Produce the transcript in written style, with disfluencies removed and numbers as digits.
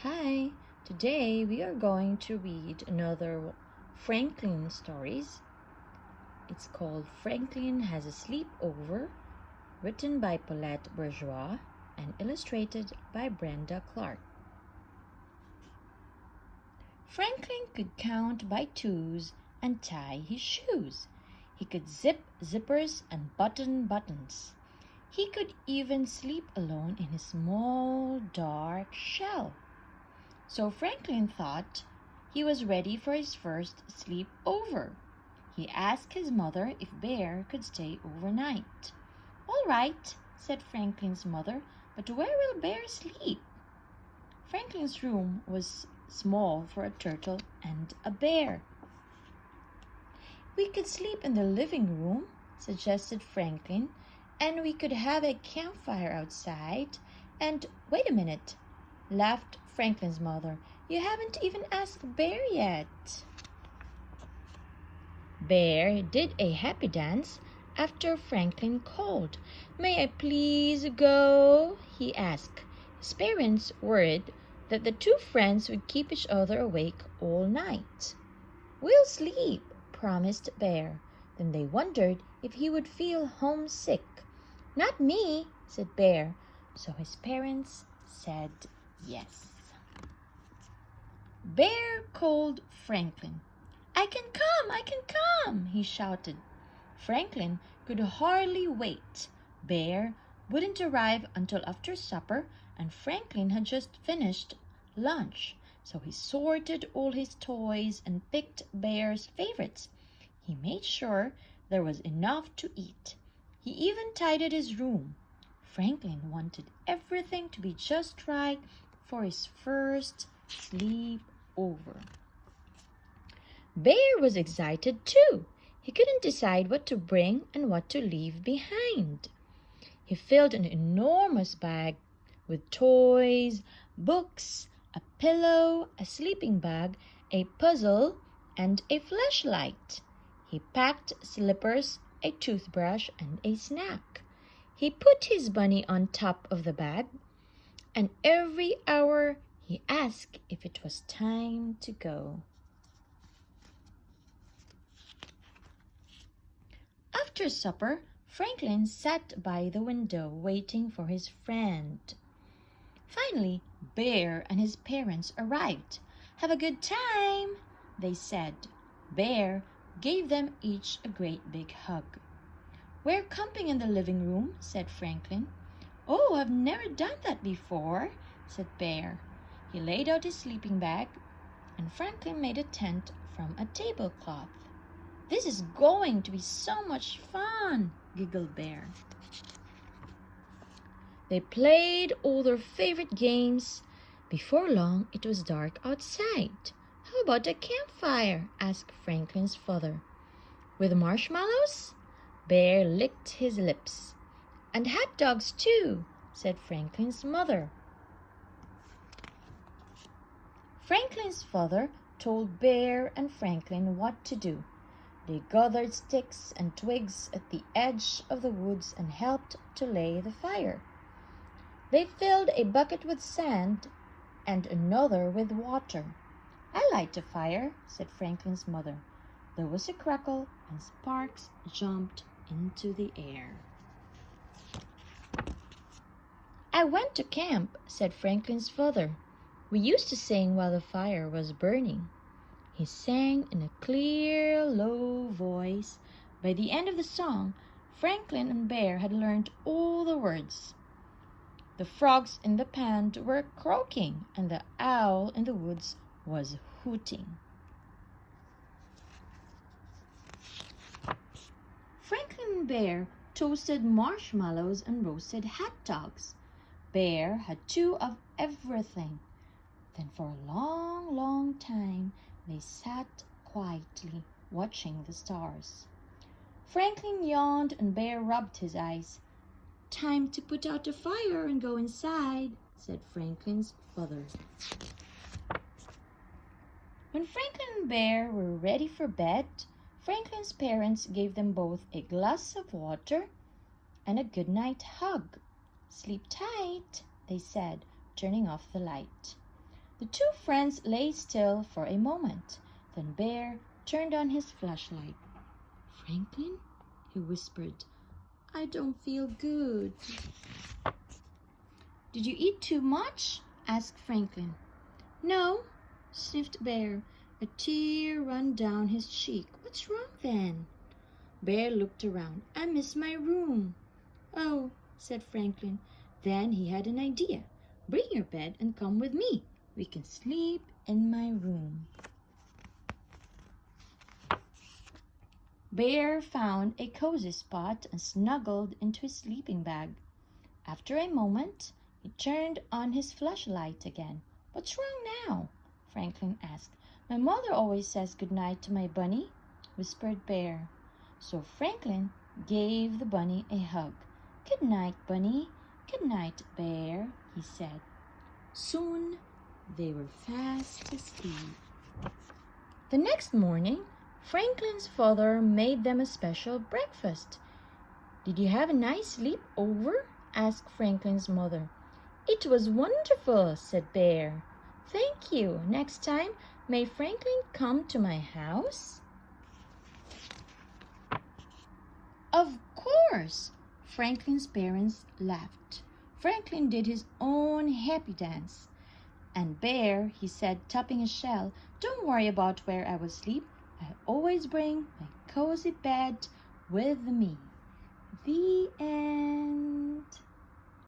Hi, today we are going to read another Franklin stories. It's called Franklin Has a Sleepover, written by Paulette Bourgeois and illustrated by Brenda Clark. Franklin could count by twos and tie his shoes. He could zip zippers and button buttons. He could even sleep alone in his small dark shell. So Franklin thought he was ready for his first sleepover. He asked his mother if Bear could stay overnight. "All right," said Franklin's mother, "but where will Bear sleep?" Franklin's room was small for a turtle and a bear. "We could sleep in the living room," suggested Franklin, "and we could have a campfire outside. And wait a minute," laughed Franklin's mother. "You haven't even asked Bear yet." Bear did a happy dance after Franklin called. "May I please go?" he asked. His parents worried that the two friends would keep each other awake all night. "We'll sleep," promised Bear. Then they wondered if he would feel homesick. "Not me," said Bear. So his parents said yes. Bear called Franklin. I can come, he shouted. Franklin could hardly wait. Bear wouldn't arrive until after supper, and Franklin had just finished lunch. So he sorted all his toys and picked Bear's favorites. He made sure there was enough to eat. He even tidied his room. Franklin wanted everything to be just right for his first sleepover. Bear was excited too. He couldn't decide what to bring and what to leave behind. He filled an enormous bag with toys, books, a pillow, a sleeping bag, a puzzle, and a flashlight. He packed slippers, a toothbrush, and a snack. He put his bunny on top of the bag, and every hour he asked if it was time to go. After supper, Franklin sat by the window waiting for his friend. Finally, Bear and his parents arrived. "Have a good time," they said. Bear gave them each a great big hug. "We're camping in the living room," said Franklin. "Oh, I've never done that before," said Bear. He laid out his sleeping bag, and Franklin made a tent from a tablecloth. "This is going to be so much fun," giggled Bear. They played all their favorite games. Before long, it was dark outside. "How about a campfire?" asked Franklin's father. "With marshmallows?" Bear licked his lips. "And hot dogs too," said Franklin's mother. Franklin's father told Bear and Franklin what to do. They gathered sticks and twigs at the edge of the woods and helped to lay the fire. They filled a bucket with sand and another with water. "I light a fire," said Franklin's mother. There was a crackle and sparks jumped into the air. "I went to camp," said Franklin's father. "We used to sing while the fire was burning." He sang in a clear, low voice. By the end of the song, Franklin and Bear had learned all the words. The frogs in the pond were croaking, and the owl in the woods was hooting. Franklin and Bear toasted marshmallows and roasted hot dogs. Bear had two of everything. Then for a long, long time, they sat quietly, watching the stars. Franklin yawned and Bear rubbed his eyes. "Time to put out the fire and go inside," said Franklin's father. When Franklin and Bear were ready for bed, Franklin's parents gave them both a glass of water and a goodnight hug. "Sleep tight," they said, turning off the light. The two friends lay still for a moment. Then Bear turned on his flashlight. "Franklin," he whispered, "I don't feel good." "Did you eat too much?" asked Franklin. "No," sniffed Bear. A tear ran down his cheek. "What's wrong then?" Bear looked around. "I miss my room." "Oh," said Franklin. Then he had an idea. "Bring your bed and come with me. We can sleep in my room." Bear found a cozy spot and snuggled into his sleeping bag. After a moment, he turned on his flashlight again. "What's wrong now?" Franklin asked. "My mother always says good night to my bunny," whispered Bear. So Franklin gave the bunny a hug. "Good night, bunny. Good night, Bear," he said. Soon they were fast asleep. The next morning, Franklin's father made them a special breakfast. "Did you have a nice sleep over?" asked Franklin's mother. "It was wonderful," said Bear. "Thank you. Next time, may Franklin come to my house?" "Of course!" Franklin's parents laughed. Franklin did his own happy dance. "And Bear," he said, tapping his shell, "don't worry about where I will sleep. I always bring my cozy bed with me." The end.